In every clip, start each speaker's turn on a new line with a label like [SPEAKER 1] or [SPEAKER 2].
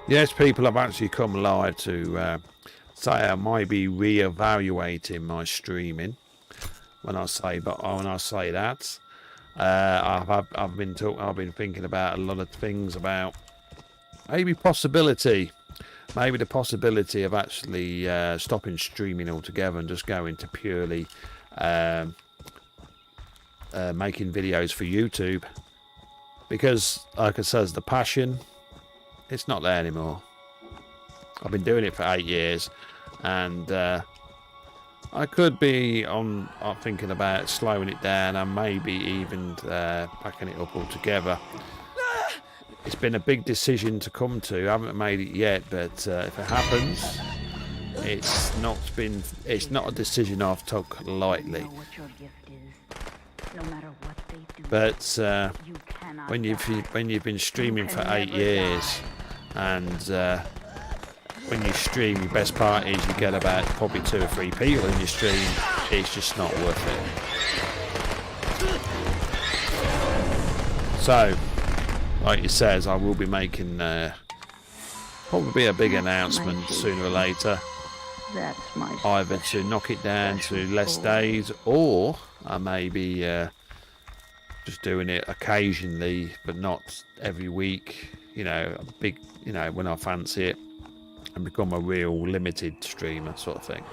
[SPEAKER 1] Yes, people have actually come live to say I might be re-evaluating my streaming. When I say that, I've been thinking about a lot of things about maybe the possibility of actually stopping streaming altogether and just going to purely um making videos for YouTube, because, like I says, the passion, it's not there anymore. I've been doing it for 8 years, and I could be on thinking about slowing it down and maybe even packing it up altogether. It's been a big decision to come to. I haven't made it yet, but if it happens, it's not a decision I've took lightly. But when you've been streaming for 8 years, and when you stream, your best part is you get about probably 2 or 3 people in your stream. It's just not worth it. So, like it says, I will be making probably a big announcement sooner or later. Either to knock it down to less days, or I may be just doing it occasionally, but not every week. When I fancy it, and become a real limited streamer sort of thing.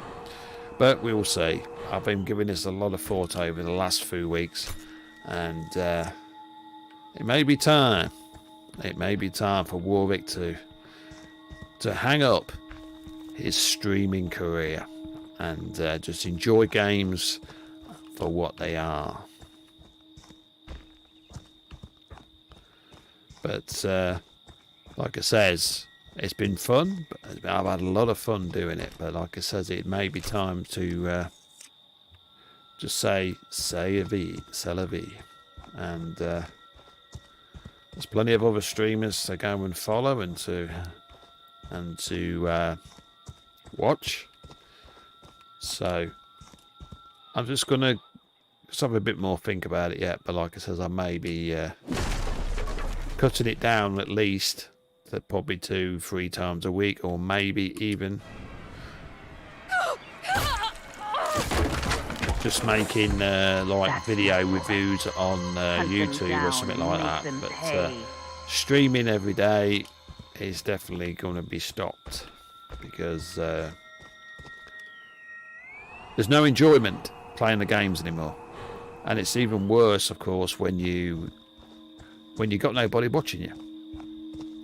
[SPEAKER 1] But we'll see. I've been giving this a lot of thought over the last few weeks, and it may be time. It may be time for Warwick to hang up his streaming career and just enjoy games for what they are. But like I says, it's been fun. I've had a lot of fun doing it. But like I says, it may be time to just say a vie, c'est la vie. And there's plenty of other streamers to go and follow and to watch. So I'm just gonna have a bit more think about it yet. But like I says, I may be cutting it down at least to probably 2-3 times a week, or maybe even just making like video reviews on YouTube or something like that. But streaming every day is definitely going to be stopped, because there's no enjoyment playing the games anymore. And it's even worse, of course, when you got nobody watching you.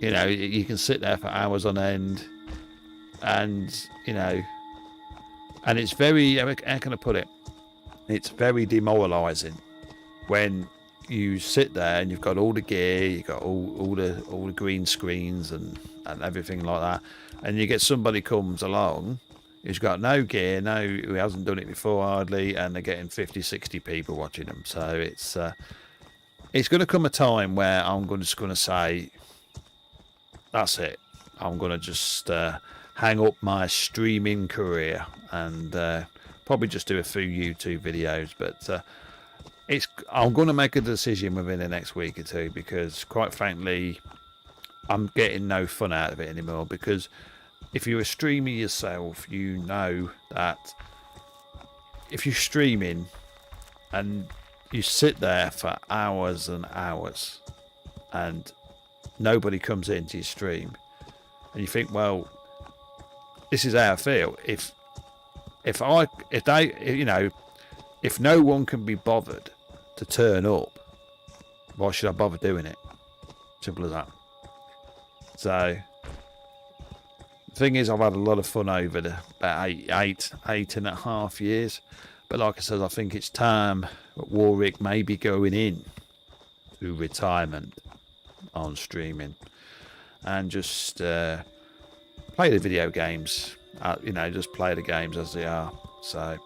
[SPEAKER 1] You know, you can sit there for hours on end, and and it's very, how can I put it? It's very demoralising when you sit there and you've got all the gear, you've got all the green screens and everything like that, and you get somebody comes along who's got no gear, who hasn't done it before hardly, and they're getting 50-60 people watching them. So it's going to come a time where I'm just going to say, that's it. I'm going to just hang up my streaming career and probably just do a few YouTube videos. But I'm going to make a decision within the next week or two, because quite frankly, I'm getting no fun out of it anymore. Because if you're a streamer yourself, you know that if you're streaming and you sit there for hours and hours and nobody comes into your stream, and you think, well, this is how I feel. If no one can be bothered to turn up, why should I bother doing it? Simple as that. So the thing is, I've had a lot of fun over about eight and a half years. But like I said, I think it's time that Warwick may be going in to retirement on streaming and just play the video games. Just play the games as they are. So,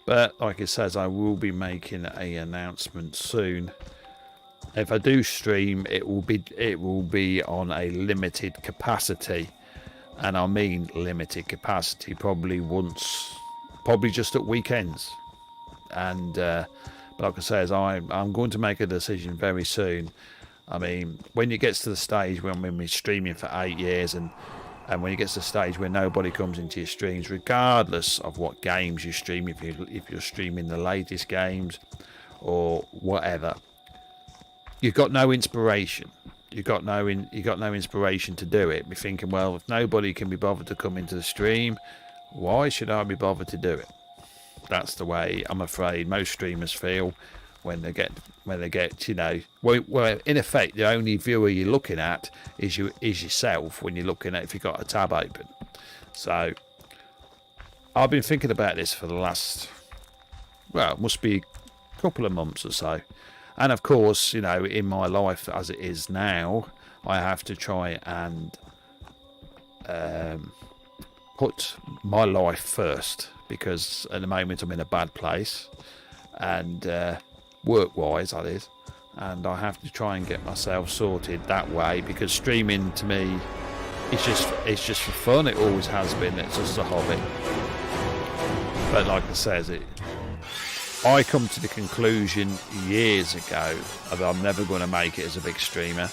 [SPEAKER 1] but like it says, I will be making an announcement soon. If I do stream, it will be on a limited capacity, and I mean limited capacity. Probably just at weekends. And but like I say, I'm going to make a decision very soon I mean, when it gets to the stage when we're streaming for 8 years, and when it gets to the stage where nobody comes into your streams, regardless of what games you stream, if you're streaming the latest games or whatever, you've got no inspiration. You got no inspiration to do it. You're thinking, well, if nobody can be bothered to come into the stream, why should I be bothered to do it? That's the way I'm afraid most streamers feel when they get you know, well, in effect, the only viewer you're looking at is yourself when you're looking at, if you've got a tab open. So I've been thinking about this for the last, well, it must be a couple of months or so. And of course, you know, in my life as it is now, I have to try and put my life first, because at the moment I'm in a bad place, and work-wise that is, and I have to try and get myself sorted that way, because streaming to me, it's just for fun. It always has been. It's just a hobby. But like I said, I come to the conclusion years ago that I'm never going to make it as a big streamer,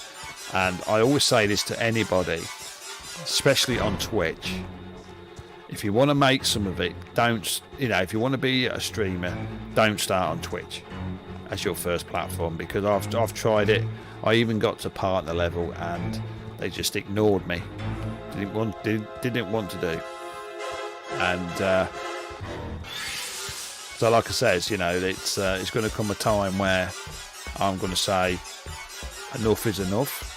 [SPEAKER 1] and I always say this to anybody, especially on Twitch. If you want to make some of it, don't, you know, if you want to be a streamer, don't start on Twitch as your first platform, because I've tried it. I even got to partner level and they just ignored me. Didn't want to do. And so like I says, you know, it's going to come a time where I'm going to say enough is enough,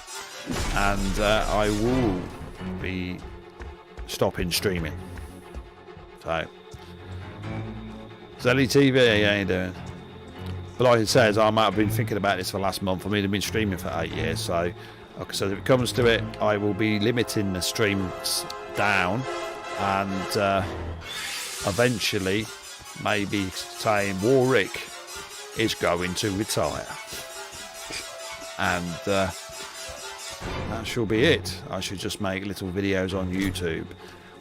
[SPEAKER 1] and I will be stopping streaming. So, Zelly TV, how you doing? But like it says, I might have been thinking about this for the last month. I mean, I've been streaming for 8 years, so like I said, if it comes to it, I will be limiting the streams down, and eventually maybe saying Warric is going to retire, and that shall be it. I should just make little videos on YouTube,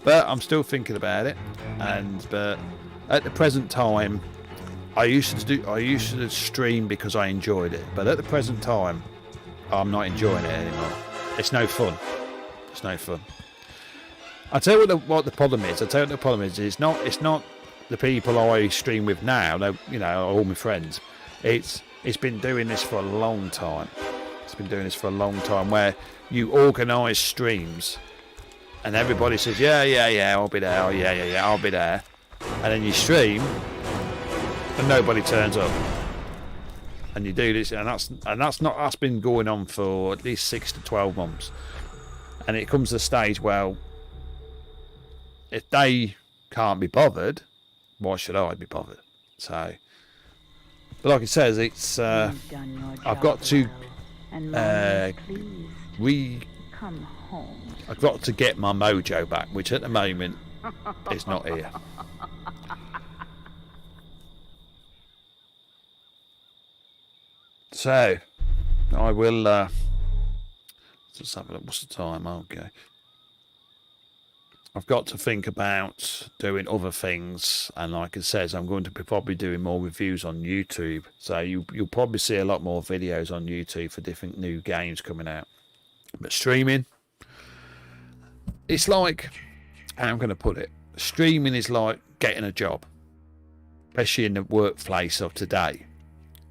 [SPEAKER 1] but I'm still thinking about it. But at the present time, I used to stream because I enjoyed it, but at the present time, I'm not enjoying it anymore. It's no fun. It's no fun. I tell you what the problem is. It's not the people I stream with now. They, you know, all my friends. It's been doing this for a long time. It's been doing this for a long time, where you organise streams, and everybody says, yeah, I'll be there. Oh, yeah, I'll be there. And then you stream, and nobody turns up. And you do this, and that's been going on for at least 6 to 12 months. And it comes to the stage, well, if they can't be bothered, why should I be bothered? So, but like it says, it's I've got to I've got to get my mojo back, which at the moment is not here. So, I will just have a look. What's the time? Okay. I've got to think about doing other things, and like it says, I'm going to be probably doing more reviews on YouTube. So you'll probably see a lot more videos on YouTube for different new games coming out. But streaming, it's like, how I'm going to put it, streaming is like getting a job, especially in the workplace of today.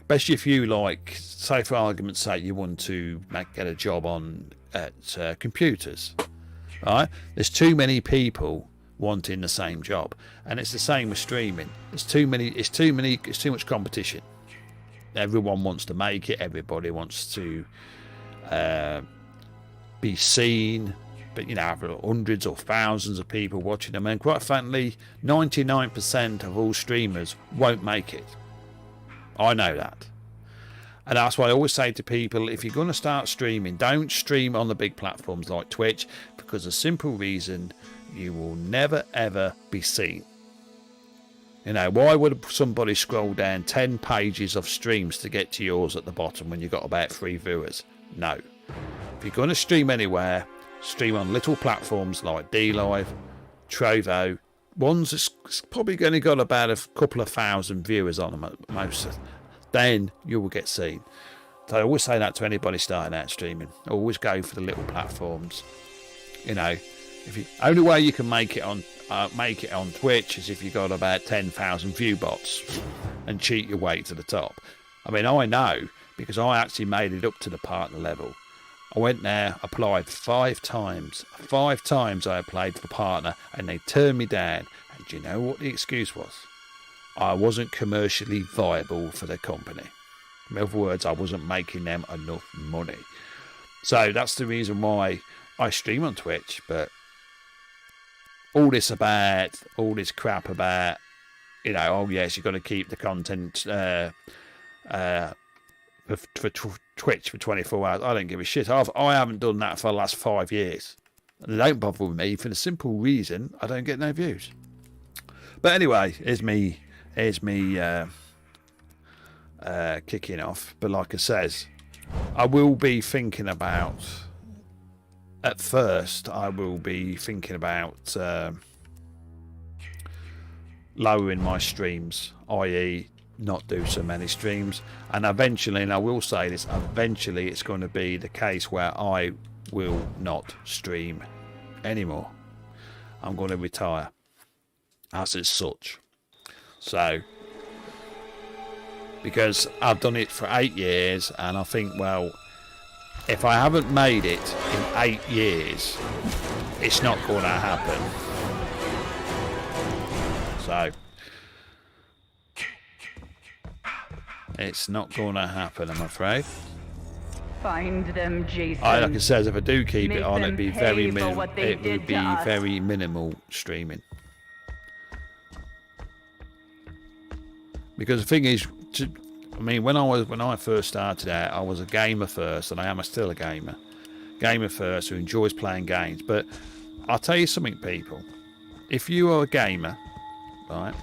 [SPEAKER 1] Especially if you, like, say for argument's sake, you want to get a job at computers, right? There's too many people wanting the same job, and it's the same with streaming. It's too much competition. Everyone wants to make it. Everybody wants to be seen, but you know, have hundreds or thousands of people watching them, and quite frankly, 99% of all streamers won't make it. I know that. And that's why I always say to people, if you're going to start streaming, don't stream on the big platforms like Twitch, because the simple reason, you will never ever be seen. You know, why would somebody scroll down 10 pages of streams to get to yours at the bottom when you've got about 3 viewers? No. If you're going to stream anywhere, stream on little platforms like DLive, Trovo, ones that's probably only got about a couple of thousand viewers on them at most. Then you will get seen. So I always say that to anybody starting out streaming. Always go for the little platforms. You know, if you only way you can make it on Twitch is if you got about 10,000 view bots and cheat your way to the top. I mean, I know because I actually made it up to the partner level. I went there, applied 5 times. 5 times I applied for partner, and they turned me down. And do you know what the excuse was? I wasn't commercially viable for the company. In other words, I wasn't making them enough money. So that's the reason why I stream on Twitch. But all this crap about, you know, oh yes, you've got to keep the content for Twitch for 24 hours. I don't give a shit. I haven't done that for the last 5 years. And they don't bother with me for the simple reason I don't get no views. But anyway, here's me kicking off. But like I says, I will be thinking about, at first, I will be thinking about lowering my streams, i.e. not do so many streams, and eventually, and I will say this, eventually it's going to be the case where I will not stream anymore. I'm going to retire as is such. So, because I've done it for 8 years, and I think, well, if I haven't made it in 8 years, it's not going to happen. So it's not going to happen, I'm afraid.
[SPEAKER 2] Find them, Jason.
[SPEAKER 1] Like I said, if I do keep it on, it'd be very minimal. It would be
[SPEAKER 2] us.
[SPEAKER 1] very minimal streaming. Because the thing is, I mean, when I first started out, I was a gamer first, and I am still a gamer first who enjoys playing games. But I'll tell you something, people. If you are a gamer, right,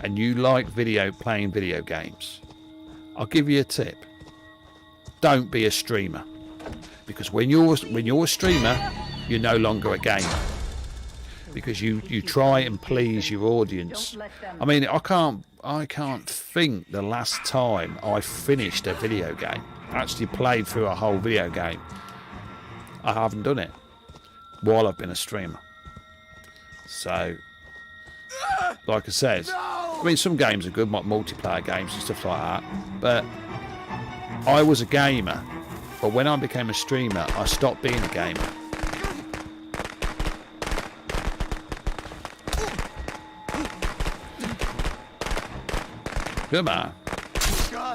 [SPEAKER 1] and you like playing video games, I'll give you a tip. Don't be a streamer, because when you're a streamer, you're no longer a gamer, because you try and please your audience. I mean, I can't think the last time I finished a video game, actually played through a whole video game. I haven't done it while I've been a streamer. So, like I said, I mean, some games are good, like multiplayer games and stuff like that, but I was a gamer. But when I became a streamer, I stopped being a gamer. Come on,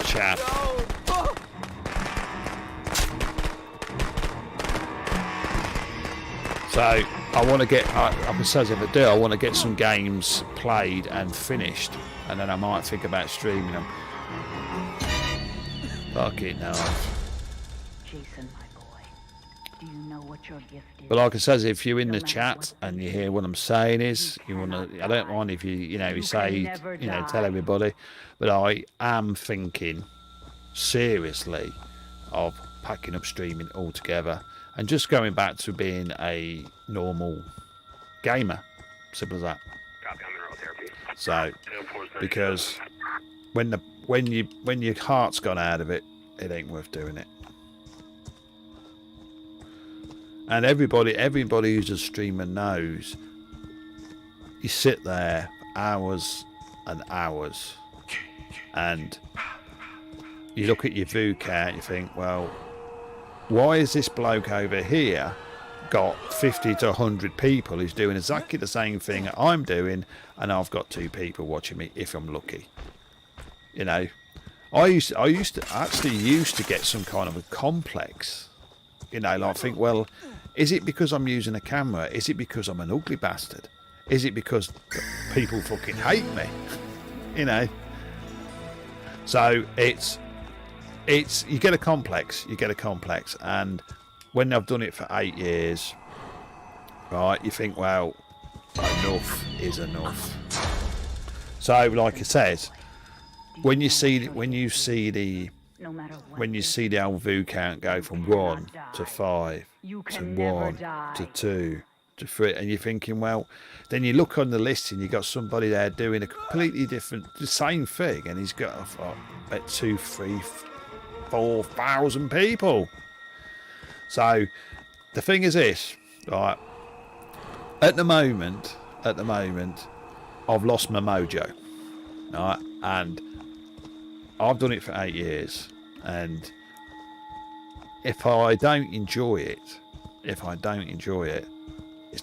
[SPEAKER 1] chap. So I want to get, like I said, if I do, I want to get some games played and finished, and then I might think about streaming them. Fuck it now.
[SPEAKER 2] Jason, my boy, do you know what your gift is?
[SPEAKER 1] But like I says, if you're in the chat and you hear what I'm saying is, you want to, I don't mind if you say, tell everybody, but I am thinking seriously of packing up streaming altogether and just going back to being a normal gamer. Simple as that. So, because when your heart's gone out of it, it ain't worth doing it. And everybody who's a streamer knows you sit there for hours and hours, and you look at your view count, you think, well, why is this bloke over here got 50 to 100 people who's doing exactly the same thing I'm doing, and I've got 2 people watching me if I'm lucky? You know, I used to get some kind of a complex. You know, like think, well, is it because I'm using a camera? Is it because I'm an ugly bastard? Is it because people fucking hate me? You know. So it's you get a complex. And when I've done it for 8 years, right, you think, well, enough is enough. So, like I said, when you see the old view count go from 1 to 5 to 1 to 2 to 3, and you're thinking, well, then you look on the list and you got somebody there doing a completely different, the same thing, and he's got about 2, 3, 4,000 people. So the thing is this, right? At the moment, I've lost my mojo, right? And I've done it for 8 years, and if I don't enjoy it, it's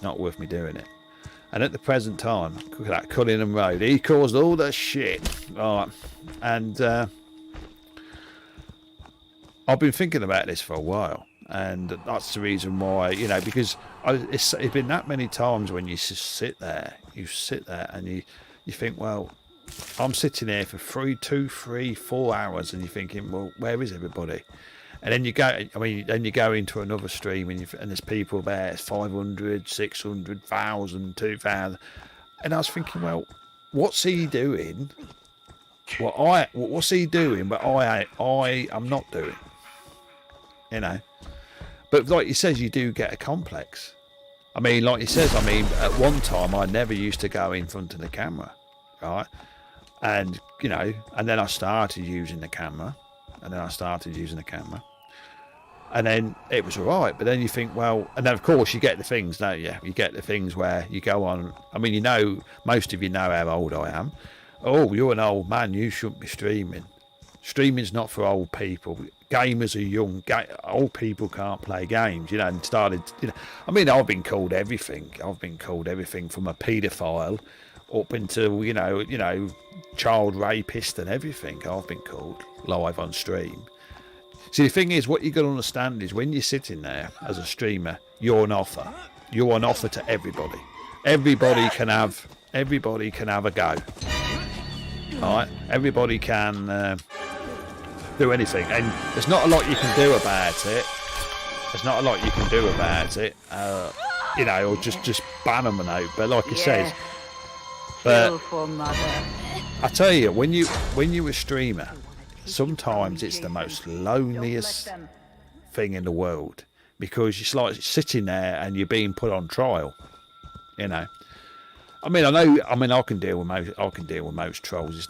[SPEAKER 1] not worth me doing it. And at the present time, look at that Cullingham Road. He caused all the shit, right? And I've been thinking about this for a while, and that's the reason why, you know, because it's been that many times when you just sit there and you think, well, I'm sitting here for 2, 3, 4 hours, and you're thinking, well, where is everybody? And then you go into another stream, and there's people there, it's 500, 600, 1,000, 2,000, and I was thinking, well, what's he doing? What's he doing? But I am not doing, you know. But like he says, you do get a complex. I mean, like he says, at one time I never used to go in front of the camera, right? And you know, and then I started using the camera, and then it was all right. But then you think, well, and then of course you get the things, don't you? You get the things where you go on. I mean, you know, most of you know how old I am. Oh, you're an old man, you shouldn't be streaming. Streaming's not for old people. Gamers are young. Old people can't play games, you know. And started, you know. I mean, I've been called everything. From a paedophile up into, you know, child rapist and everything. I've been called live on stream. See, the thing is, what you got to understand is when you're sitting there as a streamer, you're an offer. You're an offer to everybody. Everybody can have a go. All right, everybody can do anything, and there's not a lot you can do about it. You know, or just ban them out. But like he says, but I tell you, when you're a streamer, sometimes it's the most loneliest thing in the world, because it's like sitting there and you're being put on trial, you know. I mean, I can deal with most trolls. It's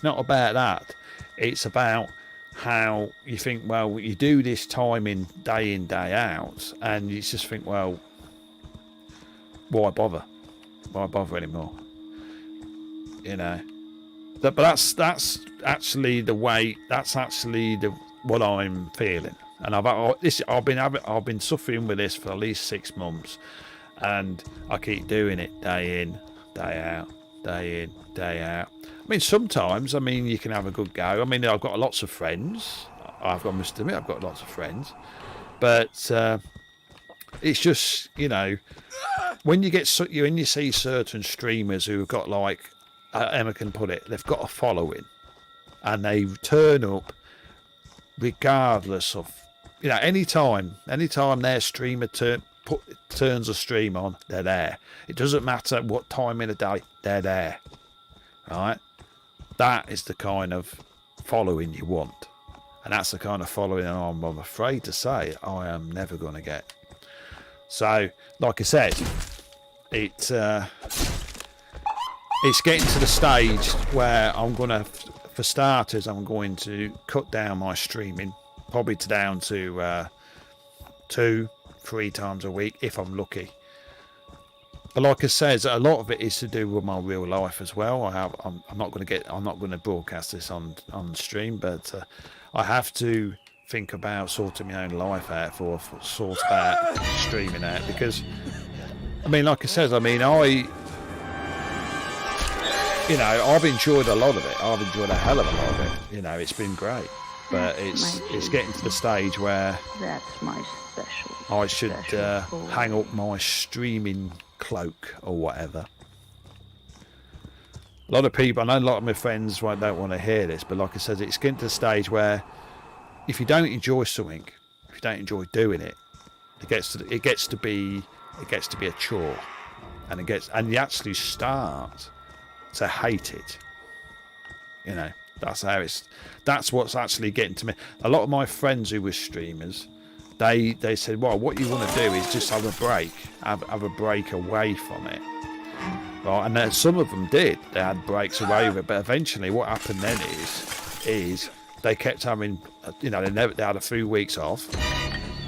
[SPEAKER 1] not about that. It's about how you think, well, you do this time in, day out, and you just think, well, why bother anymore, you know. But that's actually what I'm feeling, and I've been suffering with this for at least 6 months, and I keep doing it day in, day out. I mean, sometimes, you can have a good go. I mean, I've got lots of friends. I must admit, I've got lots of friends, but it's just, you know, when you see certain streamers who've got, like, Emma can put it, they've got a following, and they turn up regardless of, you know, anytime their streamer turns a stream on, they're there. It doesn't matter what time in the day, they're there, right? That is the kind of following you want, and that's the kind of following I'm afraid to say I am never going to get. So, like I said, it's getting to the stage where for starters, I'm going to cut down my streaming, probably down to 2-3 times a week if I'm lucky. But like I said, a lot of it is to do with my real life as well. I'm not going to broadcast this on stream, but I have to think about sorting my own life out for sort out streaming out, because like I said, I've enjoyed a lot of it. I've enjoyed a hell of a lot of it. You know, it's been great, but it's getting to the stage where
[SPEAKER 2] that's my special.
[SPEAKER 1] I should hang up my streaming cloak or whatever. A lot of people, I know a lot of my friends don't want to hear this, but like I said, it's getting to the stage where if you don't enjoy something, if you don't enjoy doing it, it gets to be a chore, and you actually start to hate it. You know, that's what's actually getting to me. A lot of my friends who were streamers, they said, well, what you want to do is just have a break away from it, right? And then some of them did, they had breaks away with it, but eventually what happened then is they kept having, they had a few weeks off,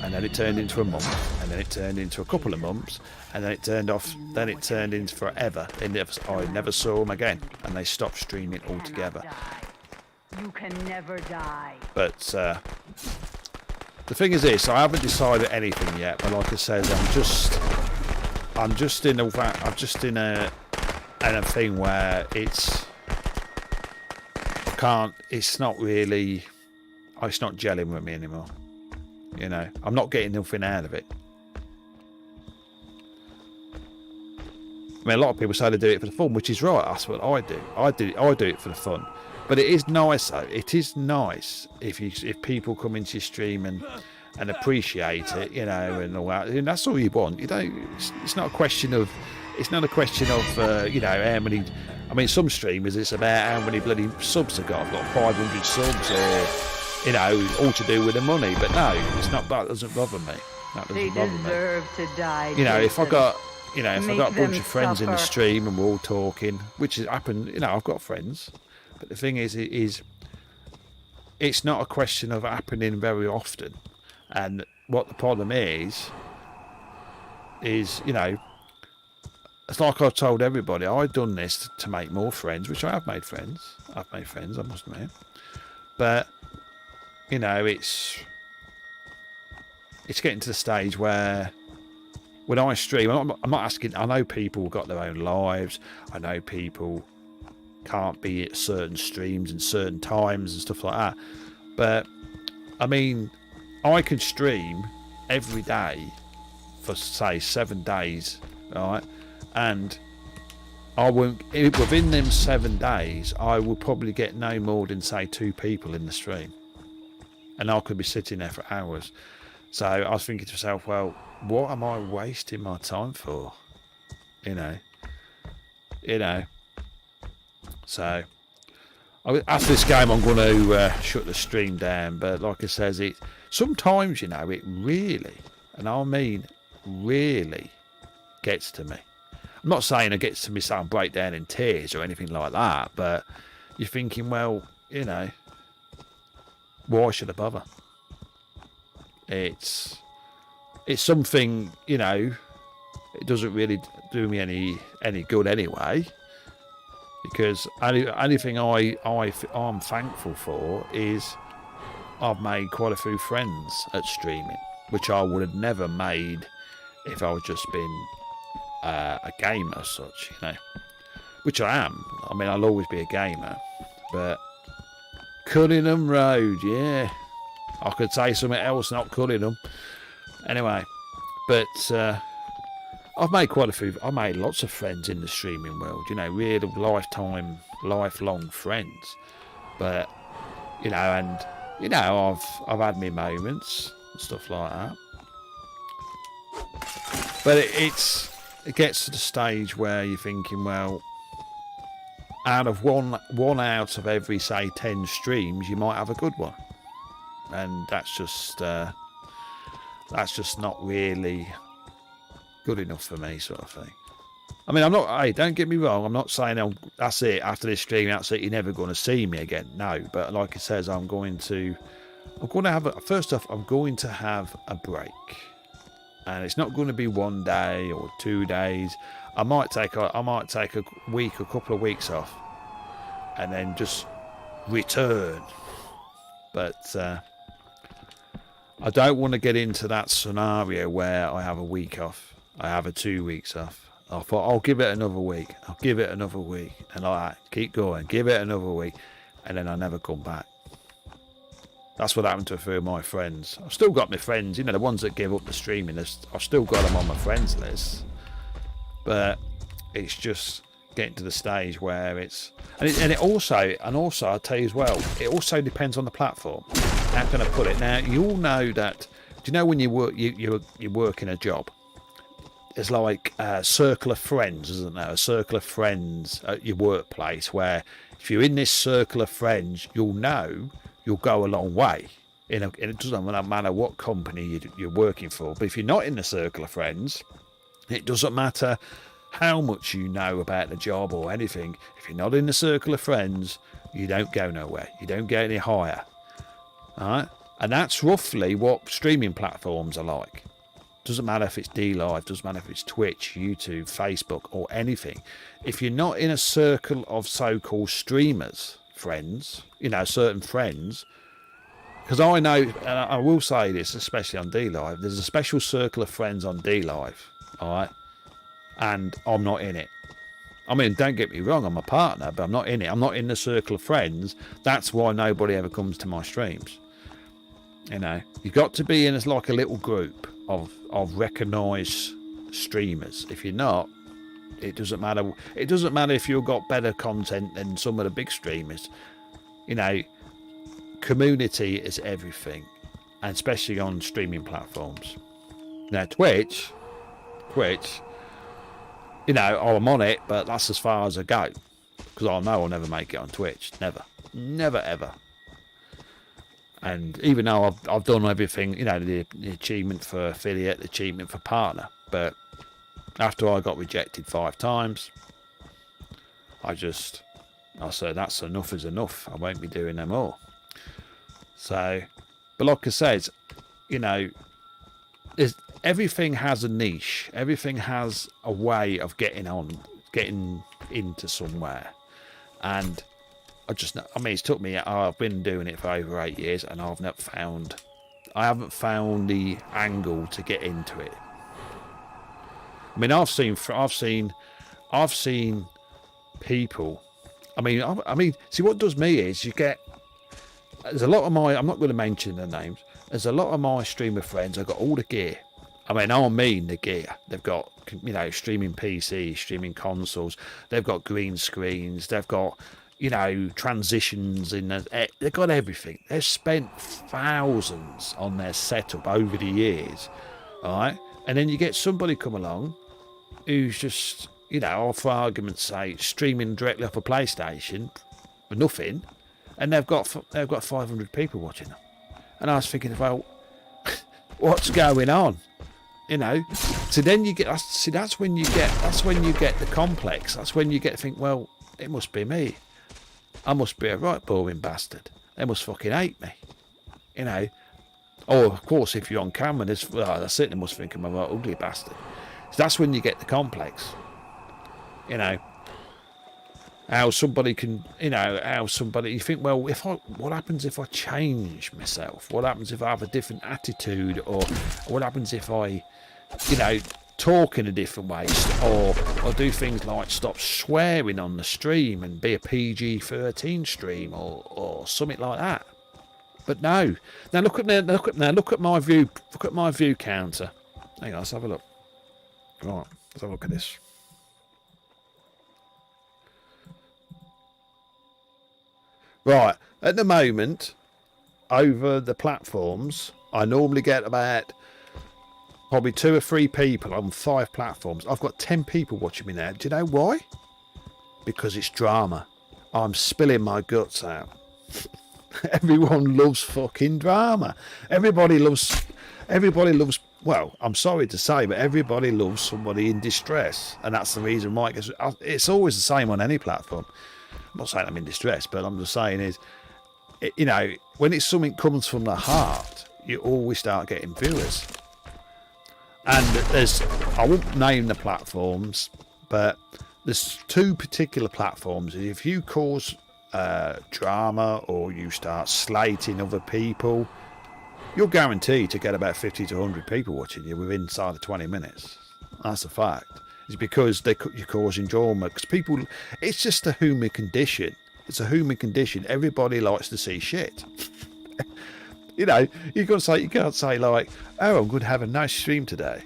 [SPEAKER 1] and then it turned into a month, and then it turned into a couple of months, and then it turned into forever. I never saw them again, and they stopped streaming altogether.
[SPEAKER 2] You can never die.
[SPEAKER 1] But the thing is this, I haven't decided anything yet, but like I said, I'm just in a thing where it's not gelling with me anymore. I'm not getting nothing out of it. I mean, a lot of people say they do it for the fun, which is right. That's what I do. I do it for the fun. But it is nice, though. It is nice if people come into your stream and appreciate it, and all that. And that's all you want. It's not a question of. It's not a question of how many. I mean, some streamers, it's about how many bloody subs they've got. I've got 500 subs, or all to do with the money. But no, it's not. That doesn't bother me. That doesn't bother me.
[SPEAKER 2] They deserve to die.
[SPEAKER 1] If I got. If I've got a bunch of friends in the stream and we're all talking, which has happened, I've got friends. But the thing is, it's not a question of happening very often. And what the problem is, it's like I've told everybody, I've done this to make more friends, which I have made friends. I must admit. But, it's getting to the stage where when I stream, I'm not asking. I know people have got their own lives. I know people can't be at certain streams and certain times and stuff like that. But I mean, I can stream every day for say 7 days, right? And I won't. Within them 7 days, I will probably get no more than say 2 people in the stream, and I could be sitting there for hours. So I was thinking to myself, well, what am I wasting my time for? So after this game, I'm going to shut the stream down. But like I says, it sometimes, it really, and I mean really, gets to me. I'm not saying it gets to me so I break down in tears or anything like that. But you're thinking, well, why should I bother? It's something, it doesn't really do me any good anyway, because anything I'm thankful for is I've made quite a few friends at streaming, which I would have never made if I was just been a gamer as such, which I am. I mean, I'll always be a gamer, but Cunningham Road, yeah. I could say something else, not Cunningham. Anyway, but I've made lots of friends in the streaming world, real lifelong friends. But, and, I've had my moments and stuff like that. But it gets to the stage where you're thinking, well, out of one out of every, say, 10 streams, you might have a good one. And that's just not really good enough for me, sort of thing. I mean, don't get me wrong, I'm not saying that's it, after this stream, that's it, you're never going to see me again. No, but like it says, I'm going to have a break. And it's not going to be 1 day or 2 days. I might take a week, a couple of weeks off, and then just return. But I don't want to get into that scenario where I have a week off. I have 2 weeks off. I thought, I'll give it another week. And I keep going, give it another week. And then I never come back. That's what happened to a few of my friends. I've still got my friends, the ones that give up the streaming. I've still got them on my friends list. But it's just getting to the stage where and also I'll tell you as well, it also depends on the platform. How can I put it? Now, you all know that, do you know when you work in a job, there's like a circle of friends, isn't there? A circle of friends at your workplace, where if you're in this circle of friends, you'll go a long way. It doesn't matter what company you're working for. But if you're not in the circle of friends, it doesn't matter how much you know about the job or anything. If you're not in the circle of friends, you don't go nowhere. You don't get any higher. All right, and that's roughly what streaming platforms are like. Doesn't matter if it's DLive, doesn't matter if it's Twitch, YouTube, Facebook, or anything. If you're not in a circle of so-called streamers, friends, you know, certain friends, because I know, and I will say this, especially on DLive, there's a special circle of friends on DLive, all right, and I'm not in it. I mean, don't get me wrong, I'm a partner, but I'm not in it. I'm not in the circle of friends. That's why nobody ever comes to my streams. You know, you've got to be in as like a little group of recognised streamers. If you're not, it doesn't matter. It doesn't matter if you've got better content than some of the big streamers. You know, community is everything, and especially on streaming platforms. Now, Twitch, you know, I'm on it, but that's as far as I go, because I know I'll never make it on Twitch. Never ever. And even though I've done everything, you know, the achievement for affiliate, the achievement for partner, but after I got rejected 5 times, I said that's enough is enough. I won't be doing them all. So, but like I said, you know, everything has a niche. Everything has a way of getting into somewhere. And I mean, it's took me, I've been doing it for over 8 years, and I haven't found the angle to get into it. I mean, I've seen people. I mean, see, what does me is there's a lot of I'm not going to mention their names. There's a lot of my streamer friends. I've got all the gear. I mean, I mean the gear. They've got, you know, streaming PCs, streaming consoles. They've got green screens. They've got, you know, transitions they've got everything. They've spent thousands on their setup over the years, all right? And then you get somebody come along who's just, you know, for argument's sake, streaming directly off a PlayStation for nothing, and they've got 500 people watching them. And I was thinking, well, what's going on? You know, so then you get, that's when you get the complex. That's when you get to think, well, it must be me. I must be a right boring bastard. They must fucking hate me, you know. Or of course, if you're on camera, that's it. They must think I'm a right ugly bastard. So that's when you get the complex. You know, how somebody can, you think, well, what happens if I change myself? What happens if I have a different attitude? Or what happens if I, you know, talk in a different way, or do things like stop swearing on the stream and be a PG-13 stream, or something like that? But no. Now look at my view. Look at my view counter. Hang on, let's have a look. Right, let's have a look at this. Right, at the moment, over the platforms, I normally get about probably 2 or 3 people on 5 platforms. I've got 10 people watching me now. Do you know why? Because it's drama. I'm spilling my guts out. Everyone loves fucking drama. Everybody loves, well, I'm sorry to say, but everybody loves somebody in distress. And that's the reason why, because it's always the same on any platform. I'm not saying I'm in distress, but I'm just saying is, you know, when it's something comes from the heart, you always start getting viewers. And I won't name the platforms, but there's 2 particular platforms. If you cause drama or you start slating other people, you're guaranteed to get about 50 to 100 people watching you within inside of 20 minutes. That's a fact. It's because you're causing drama. Because people, it's just a human condition. It's a human condition. Everybody likes to see shit. You know, you can't say like, oh, I'm going to have a nice stream today.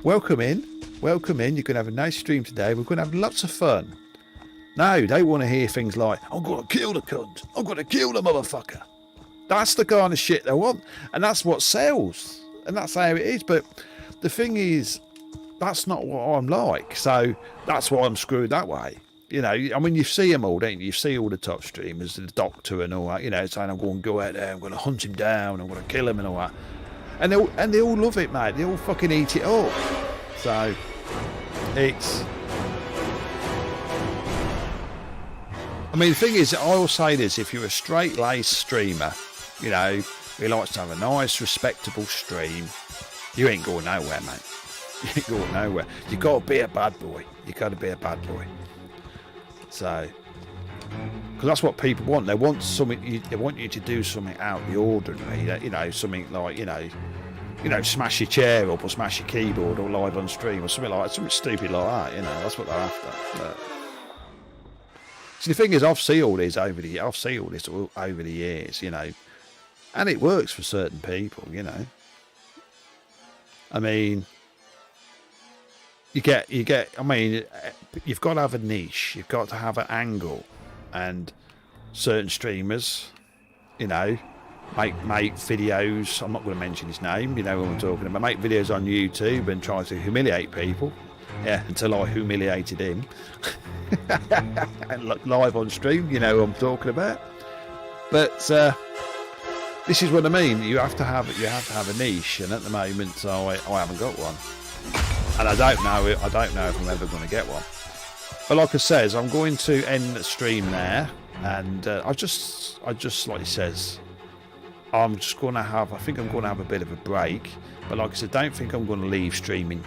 [SPEAKER 1] Welcome in. You're going to have a nice stream today. We're going to have lots of fun. No, they want to hear things like, I'm going to kill the cunt. I'm going to kill the motherfucker. That's the kind of shit they want. And that's what sells. And that's how it is. But the thing is, that's not what I'm like. So that's why I'm screwed that way. You know, I mean, you see them all, don't you? You see all the top streamers, the doctor and all that, you know, saying, I'm going to go out there, I'm going to hunt him down, I'm going to kill him and all that. And they all love it, mate. They all fucking eat it up. So, it's... I mean, the thing is, I will say this, if you're a straight-laced streamer, You know, he likes to have a nice, respectable stream. You ain't going nowhere, mate. You ain't going nowhere. You got to be a bad boy. You got to be a bad boy. So, because that's what people want. They want something. They want you to do something out of the ordinary. You know, something like you know, smash your chair up or smash your keyboard or live on stream or something like that. Something stupid like that. You know, that's what they're after. But, see, the thing is, I've seen all this over the years. You know, and it works for certain people. You know, I mean. You get. I mean, you've got to have a niche. You've got to have an angle, and certain streamers, you know, make videos. I'm not going to mention his name. You know what I'm talking about. Make videos on YouTube and try to humiliate people. Yeah, until I humiliated him, and look live on stream. You know what I'm talking about. But this is what I mean. You have to have a niche, and at the moment, I haven't got one. And I don't know if I'm ever going to get one. But like I says, I'm going to end the stream there, and I just like it says, I'm just going to have. I think I'm going to have a bit of a break. But like I said, don't think I'm going to leave streaming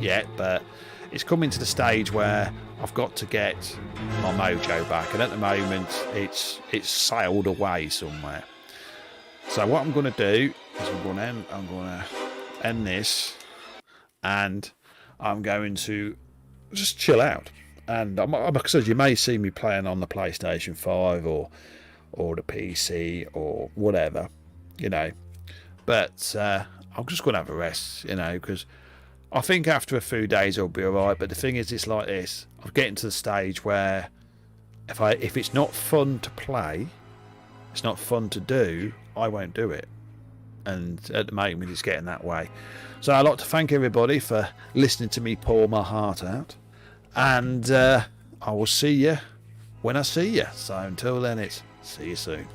[SPEAKER 1] yet. But it's coming to the stage where I've got to get my mojo back, and at the moment, it's sailed away somewhere. So what I'm going to do is I'm going to end this. And I'm going to just chill out. And like I said, you may see me playing on the PlayStation 5 or the PC or whatever, you know. But I'm just going to have a rest, you know, because I think after a few days I'll be alright. But the thing is, it's like this. I'm getting to the stage where if it's not fun to play, it's not fun to do, I won't do it. And at the moment it's getting that way. So I'd like to thank everybody for listening to me pour my heart out. And I will see you when I see you. So until then, it's see you soon.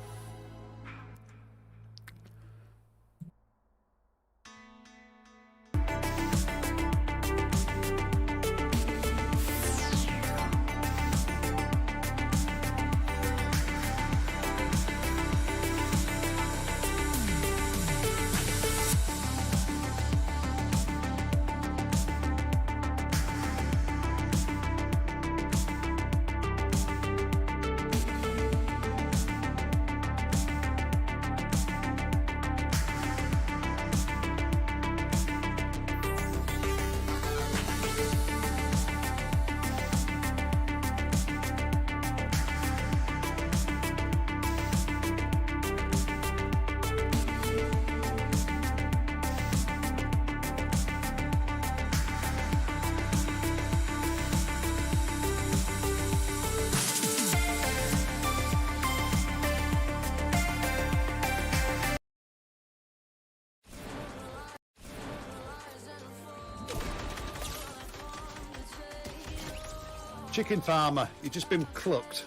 [SPEAKER 1] Chicken farmer, you've just been clucked.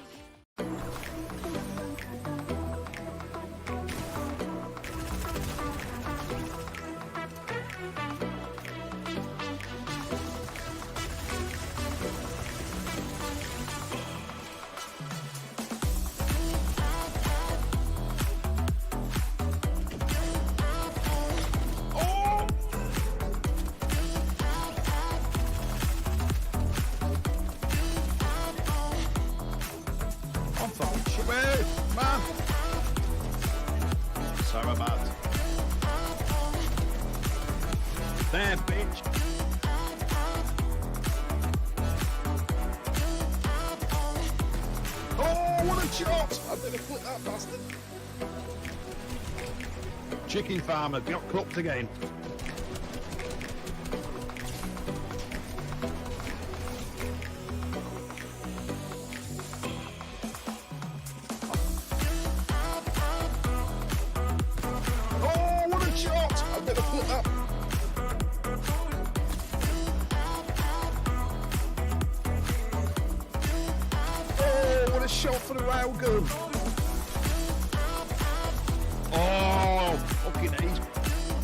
[SPEAKER 1] There, bitch. Oh, what a shot! I better flip that bastard. Chicken farmer got clucked again. Oh, what a shot! I better flip that. Shot for the railgun. Oh, fucking knees.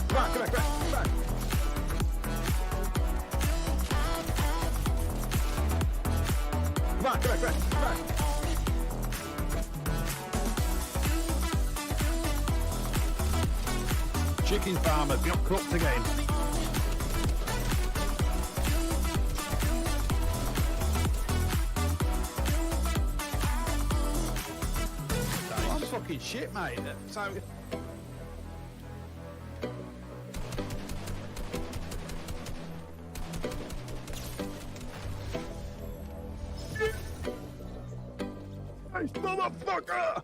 [SPEAKER 1] Right, come back. Come back.
[SPEAKER 3] chicken farmers got cooked again. I'm fucking shit, mate. So. Hey, motherfucker!